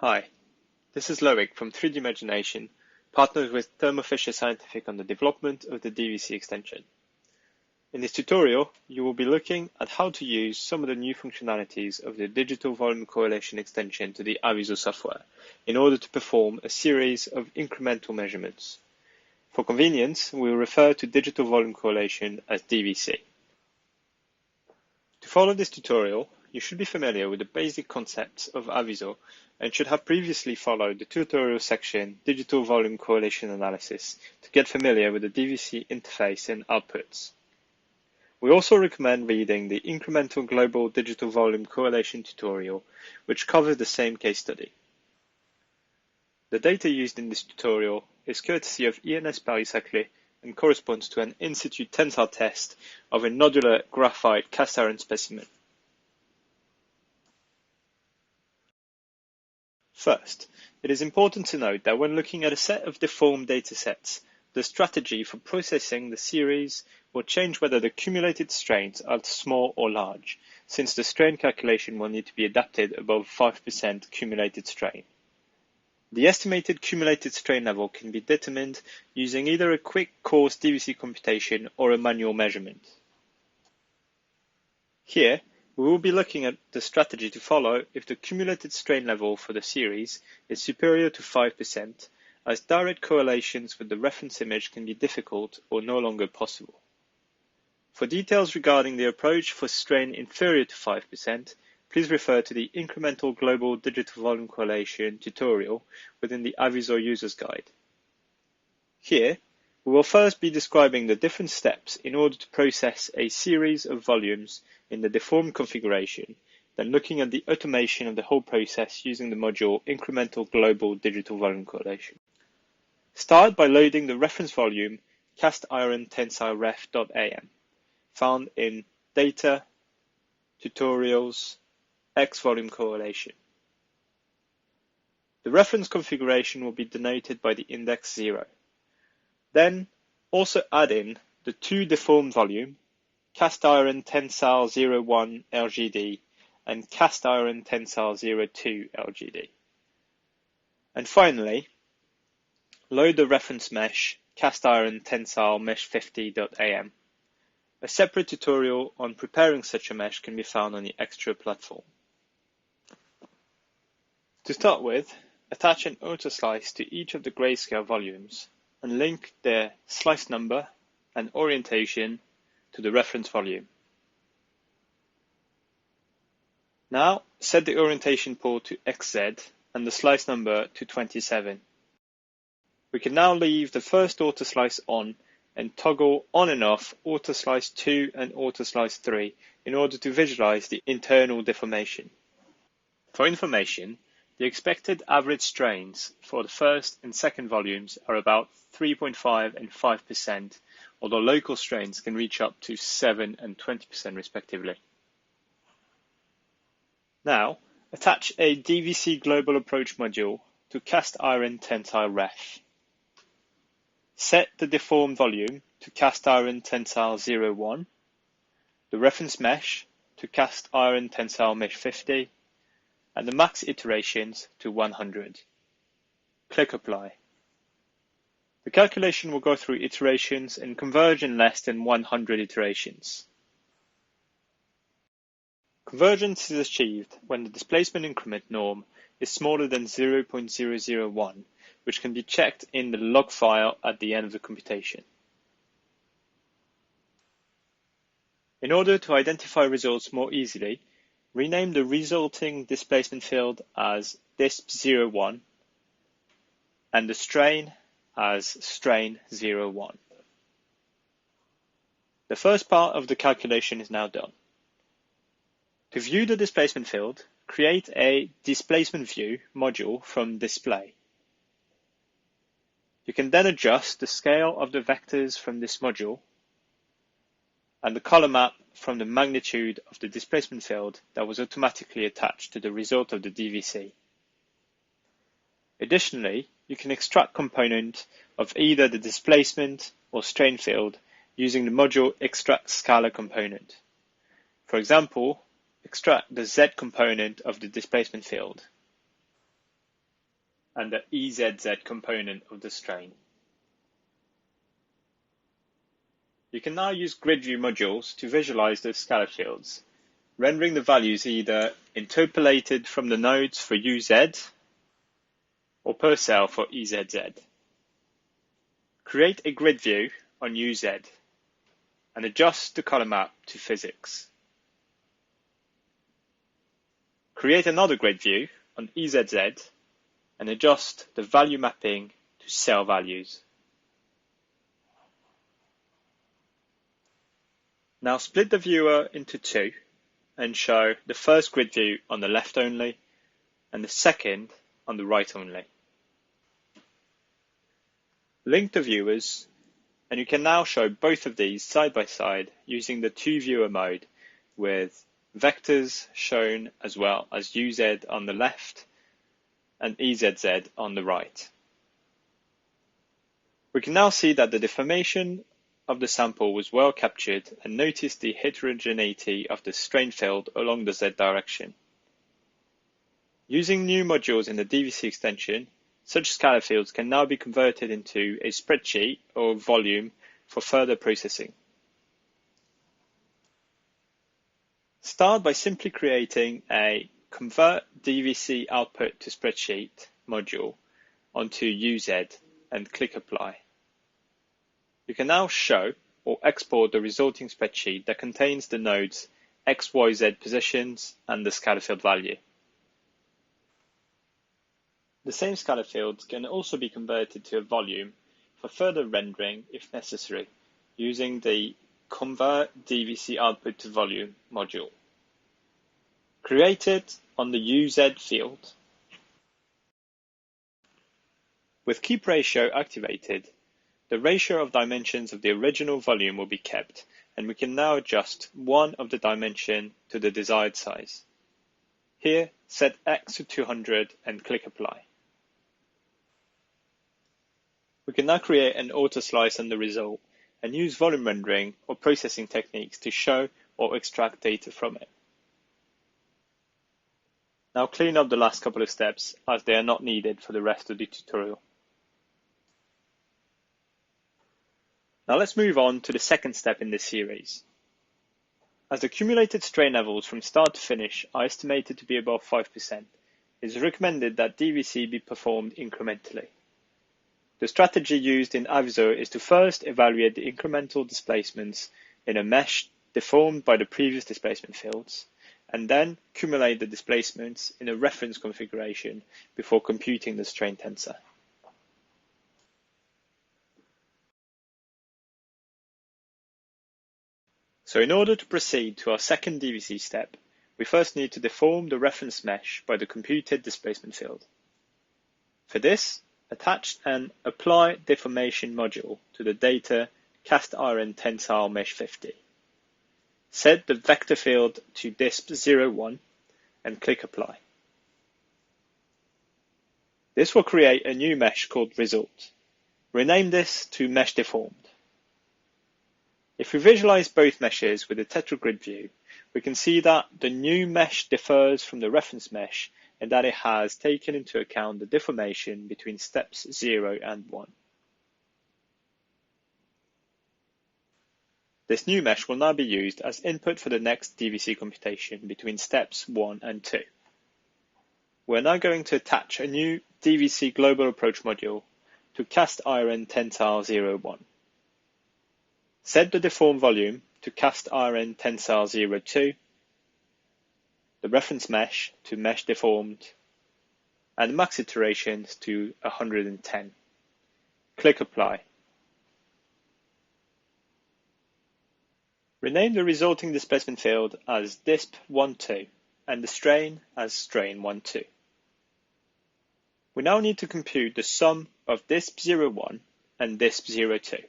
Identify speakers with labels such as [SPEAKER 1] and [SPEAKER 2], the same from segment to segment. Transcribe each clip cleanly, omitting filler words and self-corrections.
[SPEAKER 1] Hi, this is Loic from 3D Imagination, partnered with Thermo Fisher Scientific on the development of the DVC extension. In this tutorial, you will be looking at how to use some of the new functionalities of the digital volume correlation extension to the Aviso software in order to perform a series of incremental measurements. For convenience, we will refer to digital volume correlation as DVC. To follow this tutorial, you should be familiar with the basic concepts of Aviso and should have previously followed the tutorial section Digital Volume Correlation Analysis to get familiar with the DVC interface and outputs. We also recommend reading the Incremental Global Digital Volume Correlation tutorial, which covers the same case study. The data used in this tutorial is courtesy of ENS Paris-Saclay and corresponds to an in-situ tensile test of a nodular graphite cast iron specimen. First, it is important to note that when looking at a set of deformed datasets, the strategy for processing the series will change whether the cumulated strains are small or large, since the strain calculation will need to be adapted above 5% cumulated strain. The estimated cumulated strain level can be determined using either a quick coarse DVC computation or a manual measurement. Here, we will be looking at the strategy to follow if the cumulated strain level for the series is superior to 5%, as direct correlations with the reference image can be difficult or no longer possible. For details regarding the approach for strain inferior to 5%, please refer to the Incremental Global Digital Volume Correlation tutorial within the Aviso User's Guide. Here, we will first be describing the different steps in order to process a series of volumes in the deformed configuration, then looking at the automation of the whole process using the module Incremental Global Digital Volume Correlation. Start by loading the reference volume cast iron tensile ref.am, found in Data, Tutorials, X volume correlation. The reference configuration will be denoted by the index 0. Then also add in the two deformed volume, cast iron tensile 01 LGD and cast iron tensile 02 LGD. And finally, load the reference mesh cast iron tensile mesh 50.am. A separate tutorial on preparing such a mesh can be found on the Extra platform. To start with, attach an autoslice to each of the grayscale volumes and link their slice number and orientation to the reference volume. Now set the orientation pole to XZ and the slice number to 27. We can now leave the first autoslice on and toggle on and off autoslice 2 and autoslice 3 in order to visualize the internal deformation. For information, the expected average strains for the first and second volumes are about 3.5 and 5%, although local strains can reach up to 7 and 20% respectively. Now, attach a DVC Global Approach module to cast iron tensile ref. Set the deformed volume to cast iron tensile 01, the reference mesh to cast iron tensile mesh 50, and the max iterations to 100. Click Apply. The calculation will go through iterations and converge in less than 100 iterations. Convergence is achieved when the displacement increment norm is smaller than 0.001, which can be checked in the log file at the end of the computation. In order to identify results more easily, rename the resulting displacement field as DISP01 and the strain as strain01. The first part of the calculation is now done. To view the displacement field, create a displacement view module from Display. You can then adjust the scale of the vectors from this module and the color map from the magnitude of the displacement field that was automatically attached to the result of the DVC. Additionally, you can extract component of either the displacement or strain field using the module Extract Scalar Component. For example, extract the Z component of the displacement field. and the EZZ component of the strain. You can now use grid view modules to visualize those scalar fields, rendering the values either interpolated from the nodes for UZ or per cell for EZZ. Create a grid view on UZ and adjust the color map to physics. Create another grid view on EZZ and adjust the value mapping to cell values. Now split the viewer into two and show the first grid view on the left only and the second on the right only. Link the viewers, and you can now show both of these side by side using the two viewer mode with vectors shown as well as UZ on the left and EZZ on the right. We can now see that the deformation of the sample was well captured and notice the heterogeneity of the strain field along the Z direction. Using new modules in the DVC extension, such scalar fields can now be converted into a spreadsheet or volume for further processing. Start by simply creating a Convert DVC Output to Spreadsheet module onto UZ and click Apply. You can now show or export the resulting spreadsheet that contains the nodes X, Y, Z positions and the scalar field value. The same scalar fields can also be converted to a volume for further rendering if necessary, using the Convert DVC Output to Volume module. Created on the UZ field. With Keep Ratio activated, the ratio of dimensions of the original volume will be kept, and we can now adjust one of the dimension to the desired size. Here, set X to 200 and click Apply. We can now create an auto-slice on the result and use volume rendering or processing techniques to show or extract data from it. Now clean up the last couple of steps as they are not needed for the rest of the tutorial. Now let's move on to the second step in this series. As the cumulated strain levels from start to finish are estimated to be above 5%, it is recommended that DVC be performed incrementally. The strategy used in Aviso is to first evaluate the incremental displacements in a mesh deformed by the previous displacement fields, and then cumulate the displacements in a reference configuration before computing the strain tensor. So in order to proceed to our second DVC step, we first need to deform the reference mesh by the computed displacement field. For this, attach an Apply Deformation module to the data cast iron tensile mesh 50. Set the vector field to disp01 and click Apply. This will create a new mesh called Result. Rename this to Mesh Deformed. If we visualize both meshes with a tetragrid view, we can see that the new mesh differs from the reference mesh in that it has taken into account the deformation between steps 0 and 1. This new mesh will now be used as input for the next DVC computation between steps 1 and 2. We're now going to attach a new DVC Global Approach module to cast iron tensile 01. Set the deform volume to cast iron tensile 02, the reference mesh to mesh deformed, and max iterations to 110. Click Apply. Rename the resulting displacement field as disp12 and the strain as strain12. We now need to compute the sum of disp01 and disp02.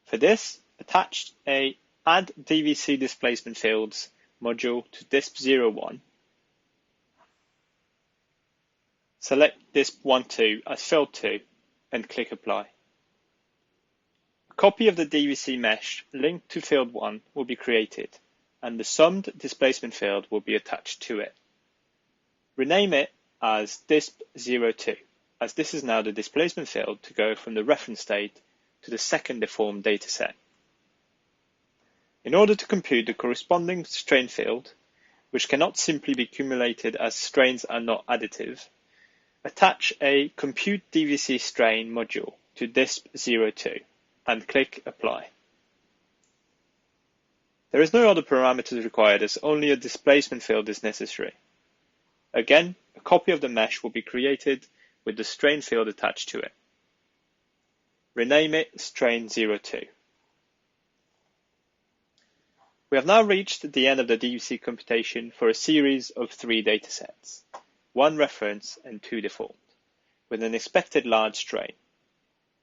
[SPEAKER 1] For this, attach a Add DVC Displacement Fields module to disp01. Select disp12 as field 2 and click Apply. A copy of the DVC mesh linked to field 1 will be created, and the summed displacement field will be attached to it. Rename it as disp02. as this is now the displacement field to go from the reference state to the second deformed dataset. In order to compute the corresponding strain field, which cannot simply be cumulated as strains are not additive, attach a Compute DVC Strain module to DISP02 and click Apply. There is no other parameters required as only a displacement field is necessary. Again, a copy of the mesh will be created with the strain field attached to it. Rename it Strain02. We have now reached the end of the DVC computation for a series of 3 datasets, 1 reference and 2 deformed, with an expected large strain.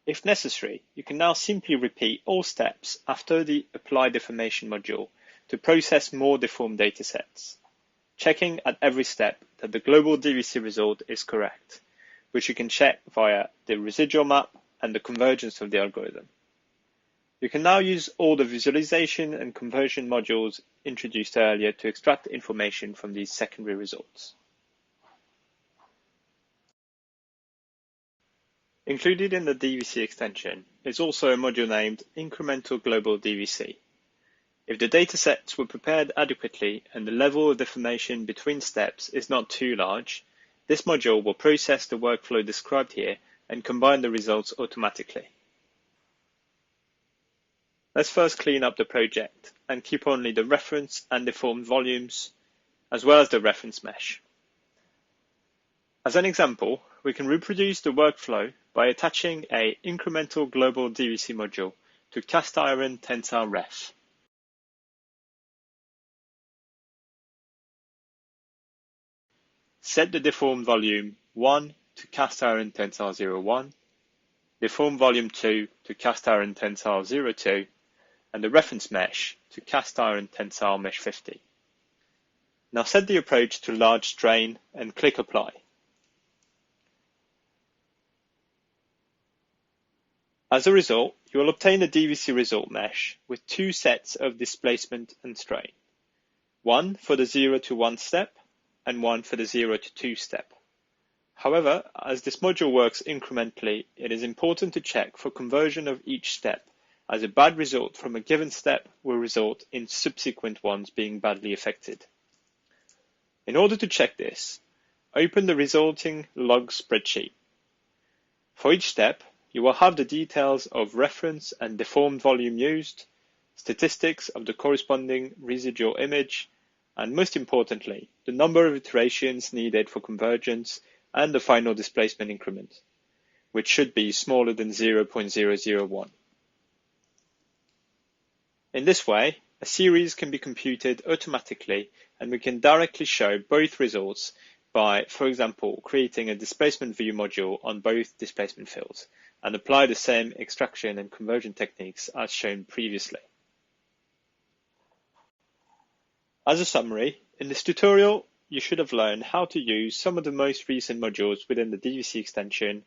[SPEAKER 1] If necessary, you can now simply repeat all steps after the Apply Deformation module to process more deformed datasets, checking at every step that the global DVC result is correct, which you can check via the residual map and the convergence of the algorithm. You can now use all the visualization and conversion modules introduced earlier to extract information from these secondary results. Included in the DVC extension is also a module named Incremental Global DVC. If the datasets were prepared adequately and the level of deformation between steps is not too large, this module will process the workflow described here and combine the results automatically. Let's first clean up the project and keep only the reference and deformed volumes, as well as the reference mesh. As an example, we can reproduce the workflow by attaching a Incremental Global DVC module to Cast Iron Tensile Ref. Set the deformed volume 1 to Cast Iron Tensile 01, deformed volume 2 to Cast Iron Tensile 02, and the reference mesh to Cast Iron Tensile Mesh 50. Now set the approach to large strain and click Apply. As a result, you will obtain a DVC result mesh with 2 sets of displacement and strain, one for the 0 to 1 step and one for the 0 to 2 step. However, as this module works incrementally, it is important to check for conversion of each step, as a bad result from a given step will result in subsequent ones being badly affected. In order to check this, open the resulting log spreadsheet. For each step, you will have the details of reference and deformed volume used, statistics of the corresponding residual image, and most importantly, the number of iterations needed for convergence and the final displacement increment, which should be smaller than 0.001. In this way, a series can be computed automatically, and we can directly show both results by, for example, creating a displacement view module on both displacement fields and apply the same extraction and conversion techniques as shown previously. As a summary, in this tutorial, you should have learned how to use some of the most recent modules within the DVC extension,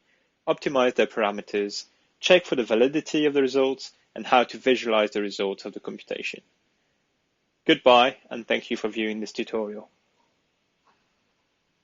[SPEAKER 1] optimize their parameters, check for the validity of the results, and how to visualize the results of the computation. Goodbye, and thank you for viewing this tutorial.